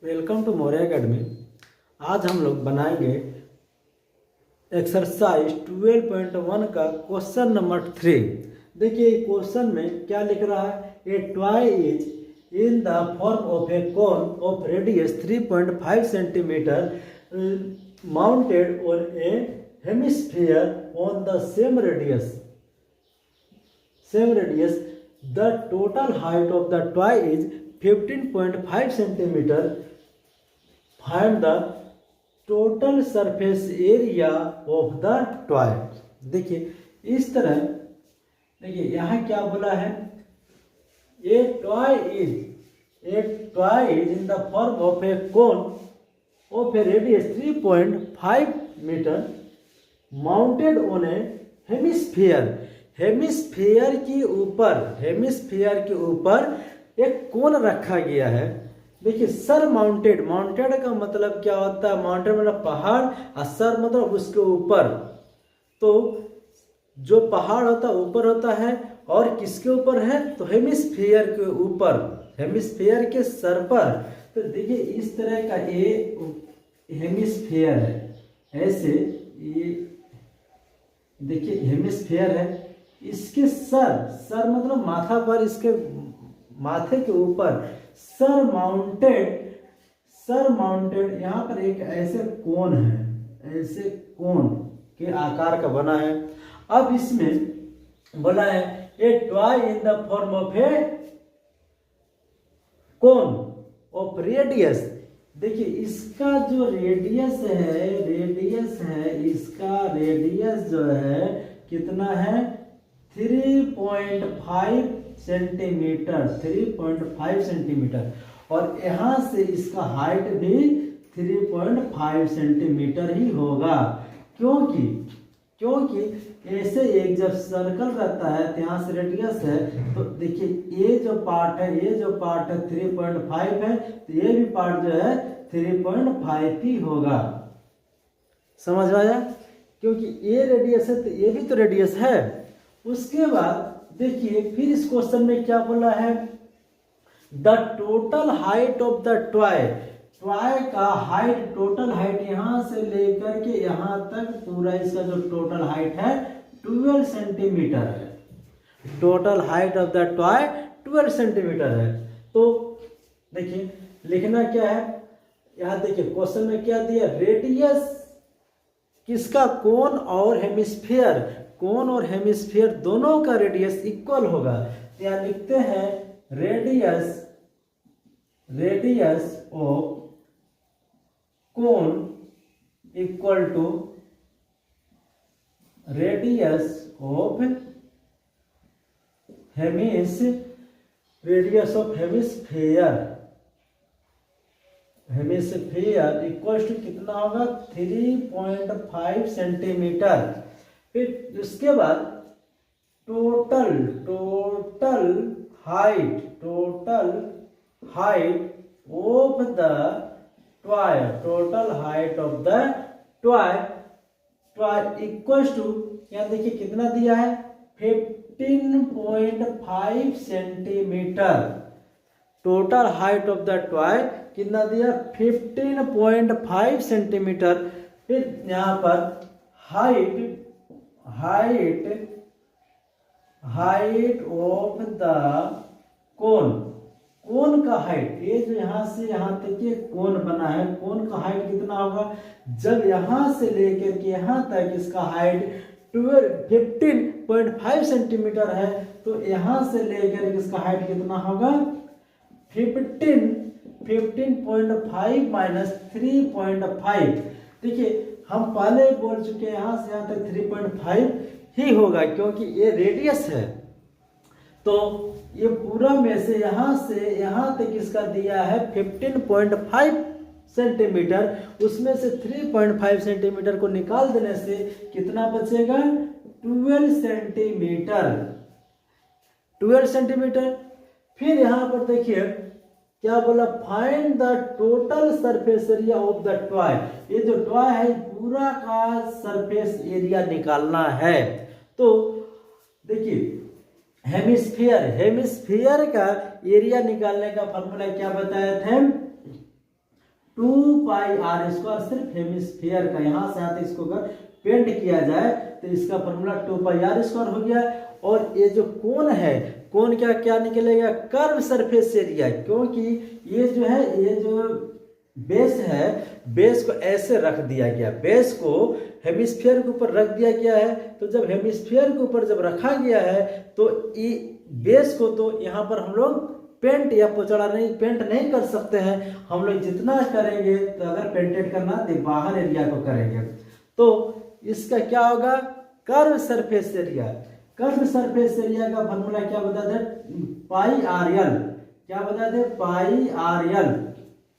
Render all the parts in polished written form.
Welcome to Maurya academy. आज हम लोग बनाएंगे एक्सरसाइज 12.1 का क्वेश्चन नंबर 3। देखिए क्वेश्चन में क्या लिख रहा है, ए toy is in the form of A cone of radius 3.5 centimetre mounted on A hemisphere on the same radius. The total height of the toy is 15.5 centimeter. Find the total surface area of the toy. देखिए इस तरह, देखिए यहाँ क्या बोला है, a toy is in the form of a cone of a radius 3.5 meter mounted on a hemisphere. Hemisphere के ऊपर एक कोन रखा गया है। देखिए सर माउंटेड का मतलब क्या होता है, माउंटेड मतलब पहाड़ और सर मतलब उसके ऊपर। तो जो पहाड़ होता है ऊपर होता है और किसके ऊपर है, तो हेमिस्फीयर के ऊपर, हेमिस्फीयर के सर पर। तो देखिए इस तरह का ये हेमिस्फीयर है, ऐसे ये देखिए हेमिस्फीयर है, इसके सर मतलब माथा पर, इसके माथे के ऊपर सर माउंटेड यहाँ पर एक ऐसे कोन है, ऐसे कोन के आकार का बना है। अब इसमें बोला है ए toy in the form of A cone of radius. देखिए इसका जो रेडियस है, इसका रेडियस जो है कितना है, 3.5 सेंटीमीटर, और यहाँ से इसका हाइट भी 3.5 सेंटीमीटर ही होगा। क्योंकि ऐसे एक जब सर्कल रहता है तो यहाँ से रेडियस है, तो देखिए ये जो पार्ट है 3.5 है, तो ये भी पार्ट जो है 3.5 ही होगा। समझ आया, क्योंकि ये रेडियस है तो ये भी तो रेडियस है। उसके बाद देखिए फिर इस क्वेश्चन में क्या बोला है, the total height of the toy का हाइट, टोटल हाइट यहाँ से लेकर के यहाँ तक पूरा इसका जो टोटल हाइट है 12 सेंटीमीटर है। Total height of the toy 12 centimetre है। तो देखिए लिखना क्या है, यहाँ देखिए क्वेश्चन में क्या दिया, रेडियस किसका, कोन और हेमिस्फीयर, कोन और हेमिस्फीयर दोनों का रेडियस इक्वल होगा। यहाँ लिखते हैं radius of cone equal to radius of hemisphere equal to कितना होगा, 3.5 सेंटीमीटर। फिर उसके बाद total height of the toy, equal to, यहाँ देखिए कितना दिया है, 15.5 centimetre. Total height of the toy कितना दिया, 15.5 सेंटीमीटर। फिर यहाँ पर हाइट ऑफ द कोन का हाइट, ये जो यहाँ से यहाँ तक ये कोन बना है, कोन का हाइट कितना होगा, जब यहाँ से लेकर के यहाँ तक इसका हाइट 15.5 सेंटीमीटर है, तो यहाँ से लेकर के इसका हाइट कितना होगा, 15.5 माइनस 3.5। देखिए हम पहले बोल चुके हैं यहाँ से यहाँ तक 3.5 ही होगा, क्योंकि ये रेडियस है। तो ये पूरा में से यहाँ तक इसका दिया है 15.5 सेंटीमीटर, उसमें से 3.5 सेंटीमीटर को निकाल देने से कितना बचेगा, 12 सेंटीमीटर। फिर यहाँ पर देखिए क्या बोला, find the total surface area of the toy. ये जो टॉय है पूरा का सरफेस एरिया निकालना है। तो देखिए हेमिस्फीयर का एरिया निकालने का फॉर्मूला क्या बताए थे, 2πr², सिर्फ हेमिस्फीयर का, यहाँ से यहाँ तक इसको अगर पेंट किया जाए तो इसका फॉर्मूला 2πr² हो गया। और ये जो कोण है, कोण क्या क्या निकलेगा, कर्व सरफेस एरिया, क्योंकि ये जो है, ये जो बेस है, बेस को ऐसे रख दिया गया, बेस को हेमिस्फीयर के ऊपर रख दिया गया है। तो जब हेमिस्फीयर के ऊपर जब रखा गया है तो बेस को तो यहाँ पर हम लोग पेंट या पोचड़ा नहीं, पेंट नहीं कर सकते हैं। हम लोग जितना करेंगे, तो अगर पेंटेड करना तो बाहर एरिया को करेंगे, तो इसका क्या होगा, curve surface area. Curve surface area का फॉर्मूला क्या बता दे, πrl, क्या बता दे,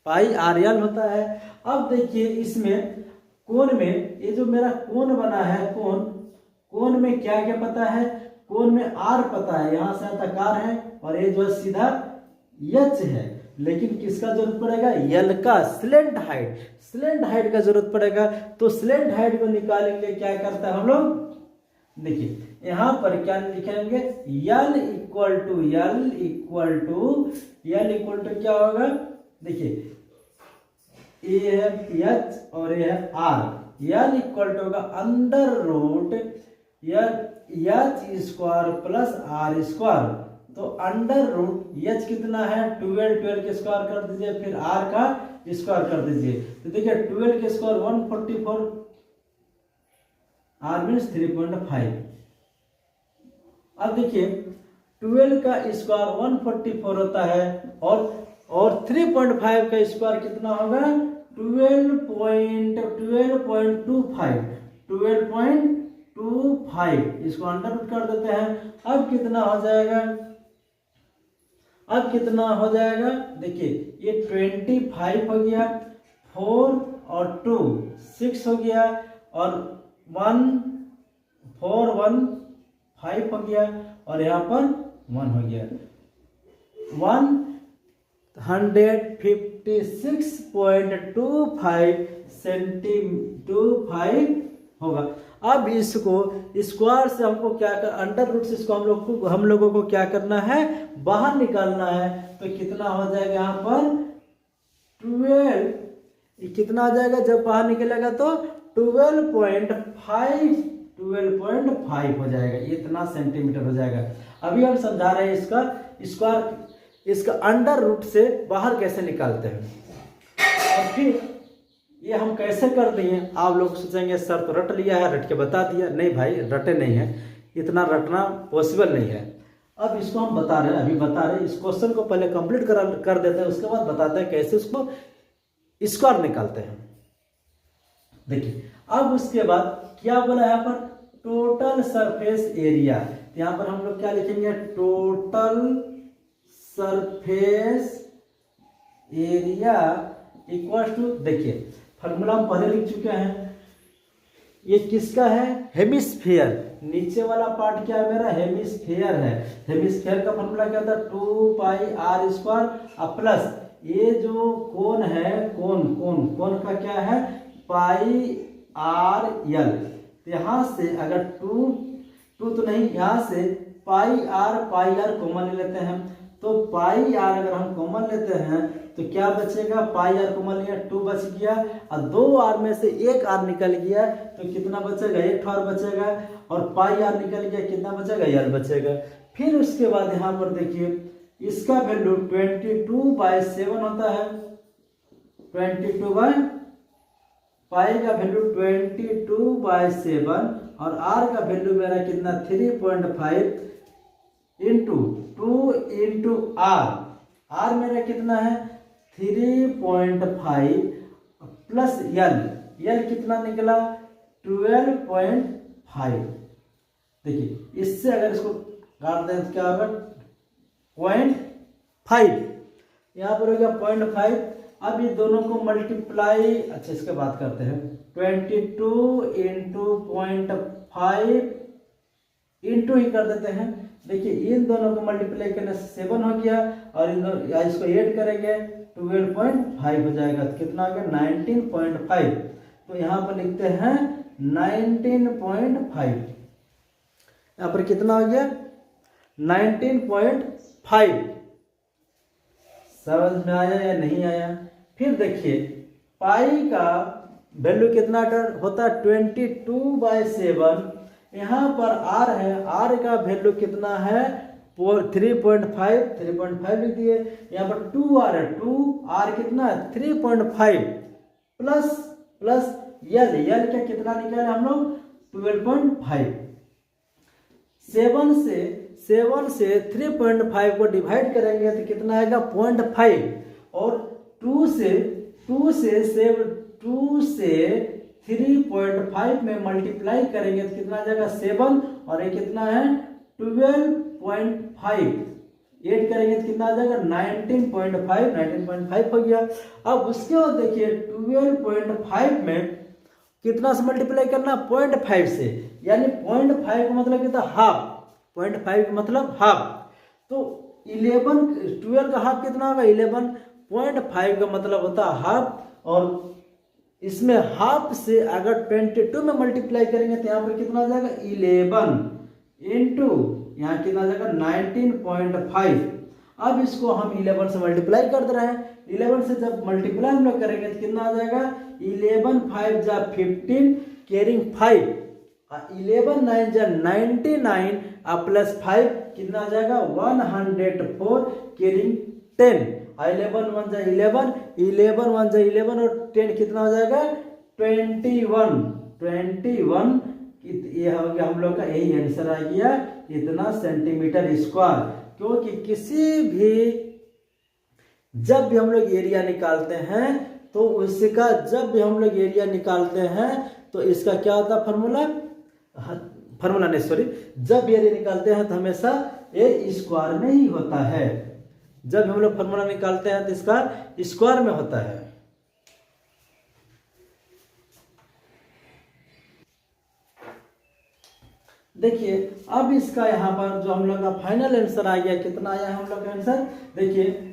πrl होता है। अब देखिए इसमें कोण में, ये जो मेरा कोण बना है, कोण में क्या क्या पता है, कोण में r पता है, यहाँ से तक r है, और ये जो सीधा h है। लेकिन किसका जरूरत पड़ेगा, यल का, स्लेंट हाइट का जरूरत पड़ेगा। तो स्लेंट हाइट को निकालेंगे, क्या करता है हम लोग, देखिए यहाँ पर क्या लिखेंगे, यल इक्वल टू क्या होगा, देखिए ये है h और ये है r, यल इक्वल टू होगा under root h² plus r²। तो अंडर रूट h कितना है, 12 के स्क्वायर कर दीजिए, फिर r का स्क्वायर कर दीजिए। तो देखिए 12 के स्क्वायर 144, r मीन्स 3.5। अब देखिए 12 का स्क्वायर 144 होता है, और 3.5 का स्क्वायर कितना होगा, 12.25, इसको अंडर रूट कर देते हैं। अब कितना हो जाएगा, देखिए ये 25 हो गया, 4 और 2 6 हो गया, और 1 4 1 5 हो गया, और यहाँ पर 1 हो गया, 156.25 सेंटीमीटर होगा। अब इसको स्क्वायर से हमको क्या कर, अंडर रूट से इसको हम लोगों को क्या करना है, बाहर निकालना है। तो कितना हो जाएगा यहाँ पर 12, कितना आ जाएगा जब बाहर निकलेगा, तो 12.5 हो जाएगा, इतना सेंटीमीटर हो जाएगा। अभी हम समझा रहे हैं इसका स्क्वायर, इसका अंडर रूट से बाहर कैसे निकालते हैं। और फिर ये हम कैसे कर दिए, आप लोग सोचेंगे सर तो रट लिया है, रट के बता दिया। नहीं भाई, रटे नहीं है, इतना रटना पॉसिबल नहीं है। अब इसको हम बता रहे हैं, इस क्वेश्चन को पहले कंप्लीट कर देते हैं, उसके बाद बताते हैं कैसे उसको स्क्वायर निकालते हैं। देखिए अब उसके बाद क्या बोला यहाँ पर, टोटल सरफेस एरिया। यहाँ पर हम लोग क्या लिखेंगे, total surface area equal to, देखिए फॉर्मूला हम पहले लिख चुके हैं, ये किसका है, हेमिस्फीयर। नीचे वाला पार्ट क्या है मेरा, हेमिस्फीयर है। हेमिस्फीयर का फॉर्मूला क्या था, 2πr² प्लस ये जो कोण है, कोण का क्या है, πrl। यहाँ से अगर 2 तो नहीं, यहाँ से πr कॉमन ले लेते हैं। तो πr अगर हम कॉमन लेते हैं तो क्या बचेगा, πr कॉमन लिया, 2 बच गया, और 2r में से एक r निकल गया, तो कितना बचेगा, एक और बचेगा, और πr निकल गया, कितना बचेगा, l बचेगा। फिर उसके बाद यहाँ पर देखिए इसका वैल्यू 22/7 होता है, 22 पाई का वैल्यू 22/7, और r का वैल्यू मेरा कितना 3.5 इंटू 2 इंटू r मेरा कितना है 3.5 प्लस l कितना निकला 12.5। देखिए इससे अगर इसको काट दें तो क्या होगा 0.5, यहाँ पर हो गया 0.5। अब ये दोनों को मल्टीप्लाई, अच्छा इसके बात करते हैं, 22 इंटू 0.5 इंटू ही कर देते हैं। देखिए इन दोनों को मल्टीप्लाई करने से 7 हो गया, और इन दोनों इसको ऐड करेंगे 12.5 हो जाएगा, तो कितना हो गया 19.5। तो यहाँ पर लिखते हैं 19.5, यहाँ पर कितना हो गया 19.5। समझ में आया या नहीं आया। फिर देखिए पाई का वैल्यू कितना होता है 22/7। यहाँ पर आर है, आर का वैल्यू कितना है 3.5 लिख दिए। यहाँ पर 2r है, 2r कितना है 3.5 प्लस यल का कितना निकाले हम लोग 12.5। 7 से 3.5 को डिवाइड करेंगे तो कितना आएगा 0.5 और 2 से 3.5 में मल्टीप्लाई करेंगे तो कितना आ जाएगा 7 और ये कितना है 12.5 ऐड करेंगे तो कितना आ जाएगा 19.5 हो गया। अब उसके बाद देखिए 12.5 में कितना से मल्टीप्लाई करना 0.5 से, यानी 0.5 का मतलब कितना हाफ, 0.5 का मतलब हाफ। तो 12 का हाफ कितना होगा 11.5 का मतलब होता है हाफ। और इसमें हाफ से अगर 22 में मल्टीप्लाई करेंगे तो यहाँ पर कितना आ जाएगा 11 इंटू यहाँ कितना आ जाएगा 19.5। अब इसको हम 11 से मल्टीप्लाई कर दे रहे हैं। 11 से जब मल्टीप्लाई हम लोग करेंगे तो कितना आ जाएगा 11 5 जा 15 कैरिंग 5, 11 9 जा 99 प्लस 5 कितना आ जाएगा 104 कैरिंग 10। 11 1 जा 11, 11 1 जा 11 और 10 कितना हो जाएगा 21। ये हो गया हम लोग का, यही आंसर आ गया इतना सेंटीमीटर स्क्वायर। क्योंकि किसी भी जब भी हम लोग एरिया निकालते हैं तो उसका जब भी हम लोग एरिया निकालते हैं तो इसका क्या होता है फार्मूला नहीं सॉरी, जब एरिया निकालते हैं तो हमेशा ये स्क्वायर में ही होता है। जब हम लोग फार्मूला निकालते हैं तो इसका स्क्वायर में होता है। देखिए अब इसका यहाँ पर जो हम लोग का फाइनल आंसर आ गया, कितना आया हम लोग का आंसर देखिए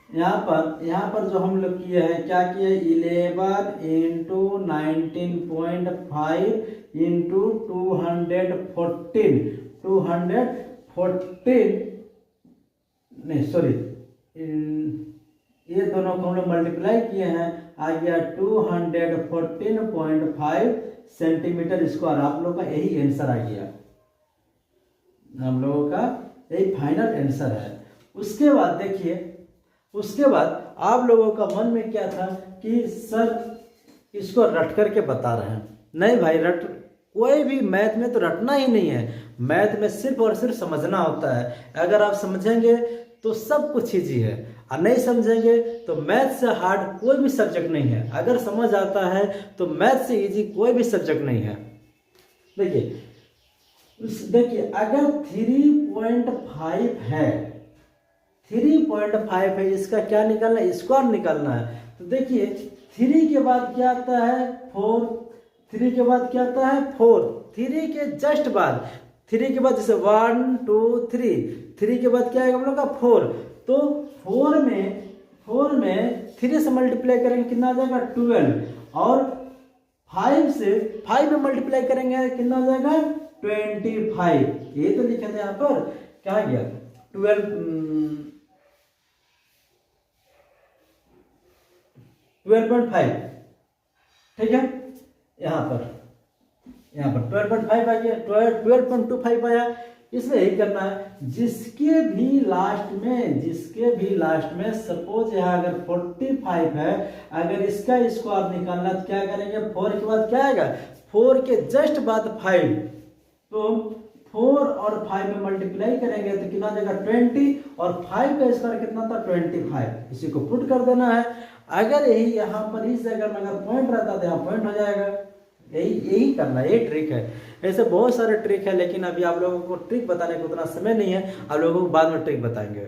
यहाँ पर जो हम लोग किए हैं क्या किए 11 इंटू 19.5 इंटू 214 नहीं सॉरी ये दोनों को हम लोग मल्टीप्लाई किए हैं, आ गया 214.5 सेंटीमीटर स्क्वायर। आप लोगों का यही आंसर आ गया, हम लोगों का यही फाइनल आंसर है। उसके बाद देखिए, उसके बाद आप लोगों का मन में क्या था कि सर इसको रट करके बता रहे हैं। नहीं भाई, कोई भी मैथ में तो रटना ही नहीं है, मैथ में सिर्फ और सिर्फ समझना होता है। अगर आप समझेंगे तो सब कुछ ईजी है, और नहीं समझेंगे तो मैथ से हार्ड कोई भी सब्जेक्ट नहीं है। अगर समझ आता है तो मैथ से इजी कोई भी सब्जेक्ट नहीं है। देखिए अगर 3.5 है, 3.5 है, इसका क्या निकालना है स्क्वायर निकालना है। तो देखिए 3 के बाद क्या आता है 4, 3 के बाद क्या आता है 4, 3 के जस्ट बाद 3 के बाद जैसे 1 2 3 के बाद क्या आएगा हम लोग का 4। तो 4 में 3 से मल्टीप्लाई करेंगे कितना आ जाएगा 12 और 5 में मल्टीप्लाई करेंगे कितना हो जाएगा 25। ये तो लिखे थे यहाँ पर, क्या आ गया 12.5, ठीक है। यहाँ पर 12.5 आ गया, 12.25 आया। इसमें यही करना है, जिसके भी लास्ट में सपोज यहाँ अगर 45 है, अगर इसका स्क्वायर निकालना तो क्या करेंगे 4 के बाद क्या आएगा 4 के जस्ट बाद 5, तो 4 और 5 में मल्टीप्लाई करेंगे तो कितना आ जाएगा 20 और 5 का स्क्वायर कितना था 25। इसी को पुट कर देना है। अगर यही यहाँ पर इस जगह में अगर पॉइंट रहता तो यहाँ पॉइंट हो जाएगा। यही करना, ये ट्रिक है। ऐसे बहुत सारे ट्रिक है, लेकिन अभी आप लोगों को ट्रिक बताने को उतना समय नहीं है, आप लोगों को बाद में ट्रिक बताएंगे।